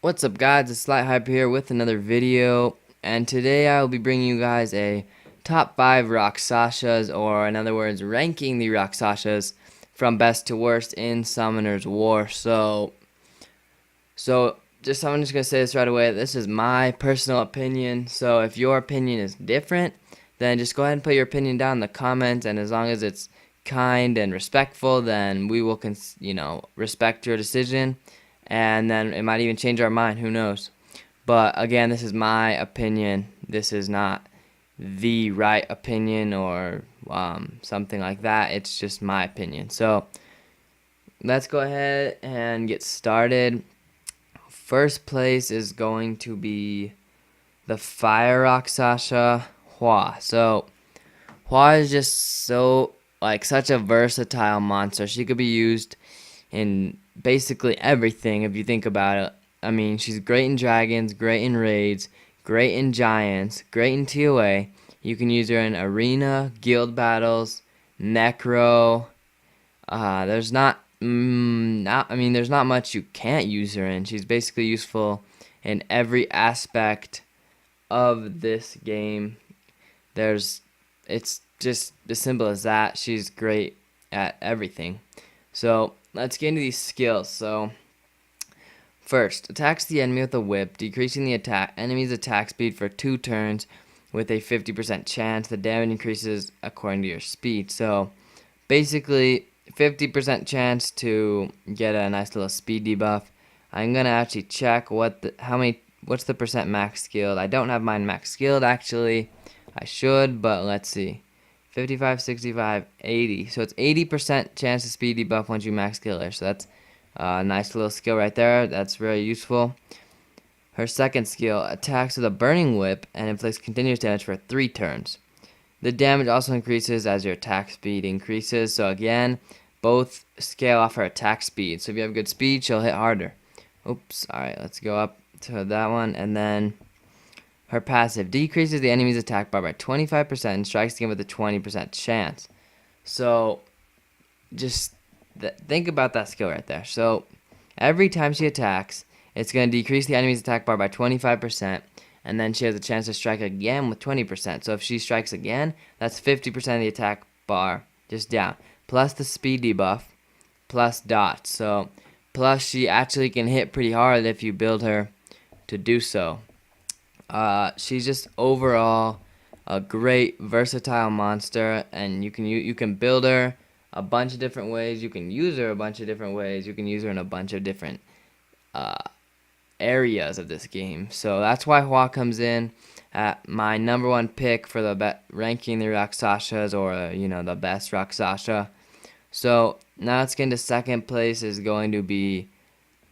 What's up, guys? It's Slight Hype here with another video, and today I will be bringing you guys a top 5 Rakshasas, or in other words, ranking the Rakshasas from best to worst in Summoner's War. I'm just gonna say this right away. This is my personal opinion. So if your opinion is different, then just go ahead and put your opinion down in the comments, and as long as it's kind and respectful, then we will respect your decision, and then it might even change our mind, who knows. But again, this is my opinion. This is not the right opinion or something like that. It's just my opinion. So let's go ahead and get started. First place is going to be the Fire Rakshasa, Hua. So Hua is just such a versatile monster. She could be used in basically everything if you think about it. I mean, she's great in dragons, great in raids, great in giants, great in TOA. You can use her in arena, guild battles, necro. There's not much you can't use her in. She's basically useful in every aspect of this game. It's just as simple as that. She's great at everything. So let's get into these skills. So first, attacks the enemy with a whip, decreasing the enemy's attack speed for 2 turns with a 50% chance. The damage increases according to your speed. So basically, 50% chance to get a nice little speed debuff. I'm gonna actually check what's the percent max skilled. I don't have mine max skilled actually. I should, but let's see. 55, 65, 80. So it's 80% chance to speed debuff once you max skill her. So that's a nice little skill right there. That's very useful. Her second skill, attacks with a burning whip and inflicts continuous damage for 3 turns. The damage also increases as your attack speed increases. So again, both scale off her attack speed. So if you have good speed, she'll hit harder. Oops. Alright, let's go up to that one. And then her passive decreases the enemy's attack bar by 25% and strikes again with a 20% chance. So just think about that skill right there. So every time she attacks, it's going to decrease the enemy's attack bar by 25%. And then she has a chance to strike again with 20%. So if she strikes again, that's 50% of the attack bar just down. Plus the speed debuff, plus dots. So plus she actually can hit pretty hard if you build her to do so. She's just overall a great versatile monster, and you can build her a bunch of different ways. You can use her a bunch of different ways. You can use her in a bunch of different areas of this game. So that's why Hua comes in at my number 1 pick for the ranking the Rakshasas, or the best Rakshasa. So now let's get into second place is going to be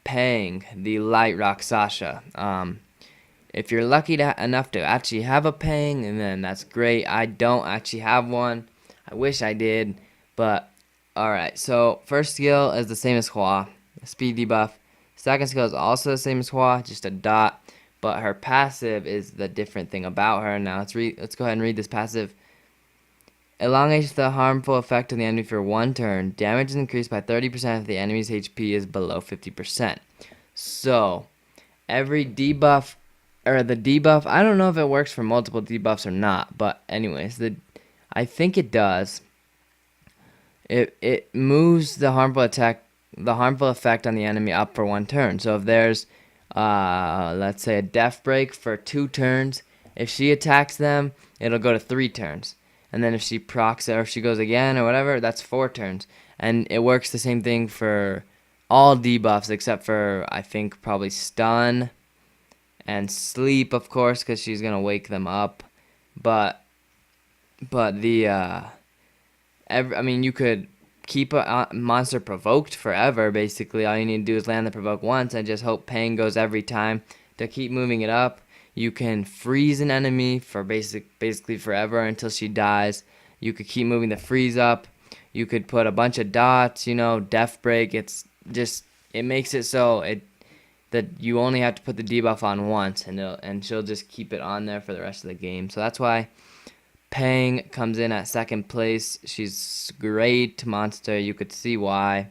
Pang, the light Rakshasa. If you're lucky enough to actually have a Pang, and then that's great. I don't actually have one. I wish I did, but alright. So first skill is the same as Hua, speed debuff. Second skill is also the same as Hua, just a dot, but her passive is the different thing about her. Now let's go ahead and read this passive. Elongates the harmful effect of the enemy for 1 turn. Damage is increased by 30% if the enemy's HP is below 50%. So every debuff, or the debuff, I don't know if it works for multiple debuffs or not, but anyways, I think it does. It moves the harmful effect on the enemy up for 1 turn. So if there's let's say a death break for 2 turns, if she attacks them, it'll go to 3 turns. And then if she procs it, or if she goes again or whatever, that's 4 turns. And it works the same thing for all debuffs except for, I think, probably stun and sleep, of course, because she's gonna wake them up. But you could keep a monster provoked forever. Basically, all you need to do is land the provoke once and just hope Pang goes every time to keep moving it up. You can freeze an enemy for basically forever until she dies. You could keep moving the freeze up. You could put a bunch of dots, death break. It makes it so that you only have to put the debuff on once, and she'll just keep it on there for the rest of the game. So that's why Pang comes in at second place. She's great monster. You could see why.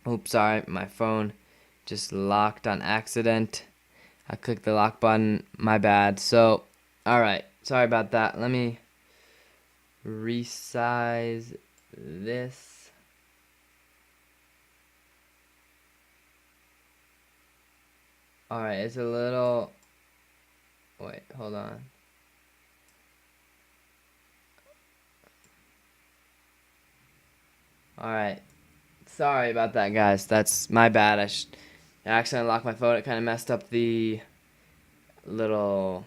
Oops, sorry, my phone just locked on accident. I clicked the lock button. My bad. So, alright. Sorry about that. Let me resize this. Alright, it's a little... Wait, hold on. Alright. Sorry about that, guys. That's my bad. I accidentally locked my phone. It kind of messed up the little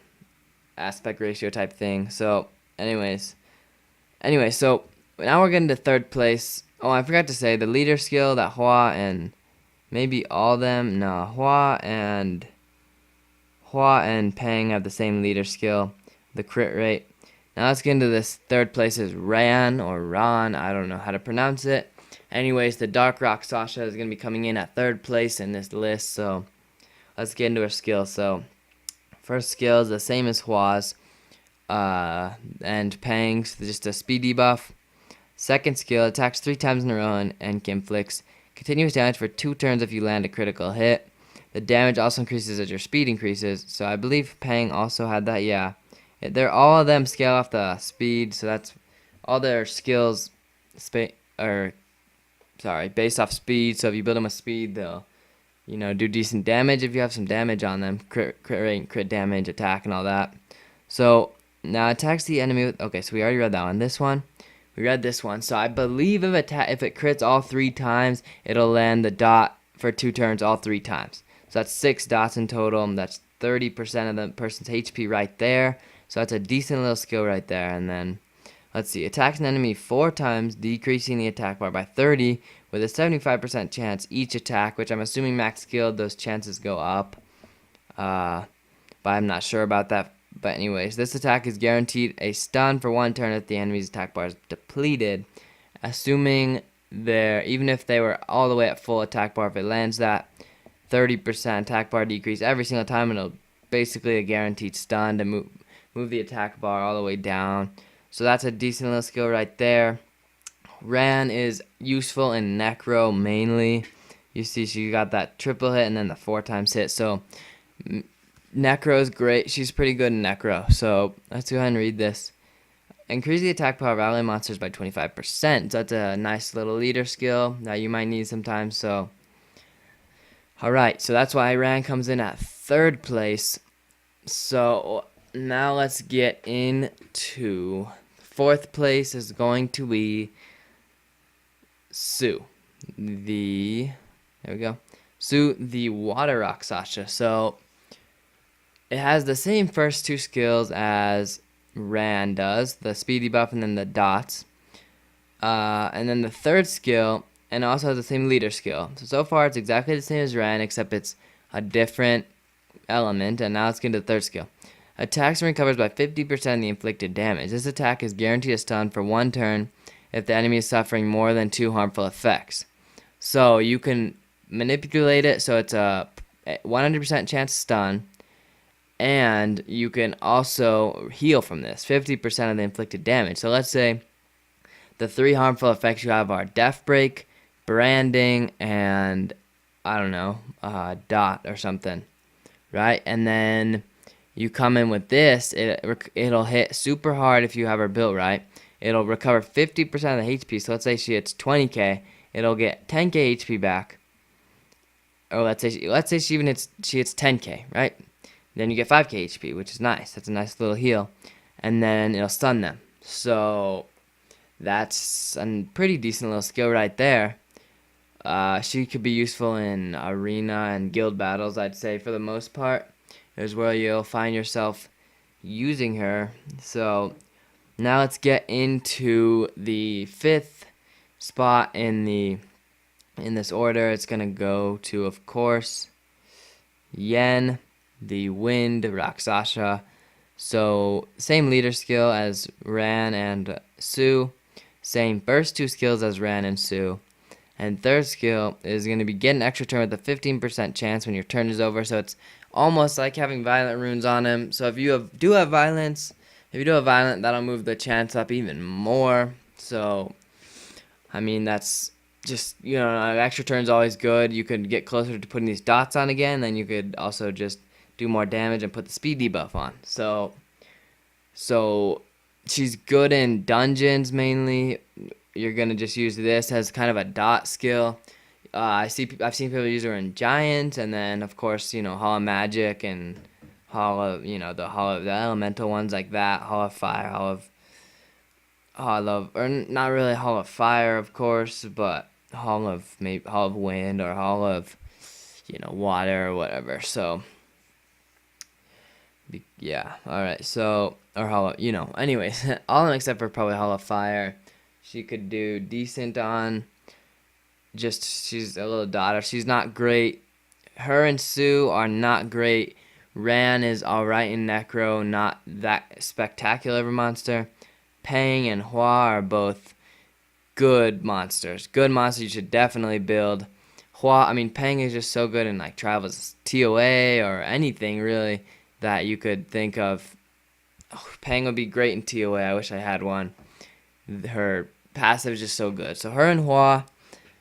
aspect ratio type thing. So, so now we're getting to third place. Oh, I forgot to say the leader skill that Hua and maybe all of them. No, Hua and Pang have the same leader skill, the crit rate. Now let's get into this third place is Ran or Ron. I don't know how to pronounce it. Anyways, the Dark Rakshasa is going to be coming in at third place in this list. So let's get into her skill. So first skill is the same as Hua's and Pang's, just a speed debuff. Second skill, attacks 3 times in a row and inflicts continuous damage for 2 turns if you land a critical hit. The damage also increases as your speed increases. So I believe Pang also had that. Yeah, they're all of them scale off the speed. So that's all their skills, based off speed. So if you build them with speed, they'll do decent damage if you have some damage on them, crit rate, crit damage, attack, and all that. So now attacks the enemy with. Okay, so we already read that one. This one. We read this one. So I believe if it crits all 3 times, it'll land the dot for 2 turns all 3 times. So that's 6 dots in total. That's 30% of the person's HP right there. So that's a decent little skill right there. And then, let's see. Attacks an enemy 4 times, decreasing the attack bar by 30, with a 75% chance each attack, which I'm assuming max skilled, those chances go up. But I'm not sure about that. But anyways, this attack is guaranteed a stun for 1 turn if the enemy's attack bar is depleted. Assuming even if they were all the way at full attack bar, if it lands that 30% attack bar decrease every single time, it'll basically a guaranteed stun to move the attack bar all the way down. So that's a decent little skill right there. Ran is useful in Necro mainly. You see she got that triple hit and then the 4 times hit. So Necro is great. She's pretty good in Necro. So let's go ahead and read this. Increase the attack power of ally monsters by 25%. So that's a nice little leader skill that you might need sometimes. So, alright. So that's why Ran comes in at third place. So now let's get into fourth place is going to be Sue. There we go. Sue, the Water Rakshasa. So it has the same first 2 skills as Ran does, the speed debuff and then the dots. And then the third skill, and it also has the same leader skill. So far it's exactly the same as Ran, except it's a different element. And now let's get into the third skill. Attacks and recovers by 50% of the inflicted damage. This attack is guaranteed a stun for 1 turn if the enemy is suffering more than 2 harmful effects. So you can manipulate it so it's a 100% chance stun. And you can also heal from this, 50% of the inflicted damage. So let's say the 3 harmful effects you have are Death Break, Branding, and I don't know, Dot or something, right? And then you come in with this, it'll hit super hard if you have her built right. It'll recover 50% of the HP. So let's say she hits 20k, it'll get 10k HP back. Or let's say she hits 10k, right? Then you get 5k HP, which is nice. That's a nice little heal. And then it'll stun them. So that's a pretty decent little skill right there. She could be useful in arena and guild battles, I'd say, for the most part. Is where you'll find yourself using her. So now let's get into the 5th spot in this order. It's gonna go to, of course, Yen, the Wind Rakshasa. So same leader skill as Ran and Sue. Same first 2 skills as Ran and Sue. And third skill is going to be get an extra turn with a 15% chance when your turn is over. So it's almost like having violent runes on him. So if you do have violent, that'll move the chance up even more. So, I mean, that's just, an extra turn's always good. You could get closer to putting these dots on again. Then you could also just do more damage, and put the speed debuff on. So she's good in dungeons mainly. You're gonna just use this as kind of a dot skill. I've seen people use her in giants, and then of course Hall of Magic and Hall of the elemental ones like that. Hall of Fire, or not really Hall of Fire, of course, but Hall of Wind or Hall of water or whatever. So yeah, all right. So or Hall of, anyways, all of them except for probably Hall of Fire. She could do decent on. Just she's a little daughter. She's not great. Her and Sue are not great. Ran is alright in Necro, not that spectacular of a monster. Pang and Hua are both good monsters. Good monsters you should definitely build. Pang is just so good in like Travel's TOA or anything really that you could think of. Pang would be great in TOA. I wish I had one. Her passive is just so good. So her and Hua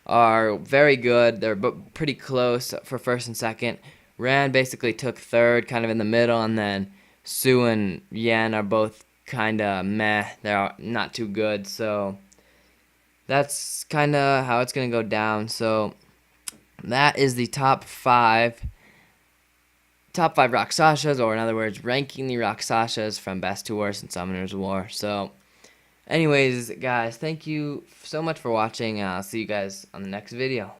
are very good. They're pretty close for first and second. Ran basically took third, kind of in the middle, and then Sue and Yan are both kind of meh. They're not too good, so that's kind of how it's going to go down. So that is the top five Rakshasas, or in other words, ranking the Rakshasas from best to worst in Summoner's War. So anyways, guys, thank you so much for watching, and I'll see you guys on the next video.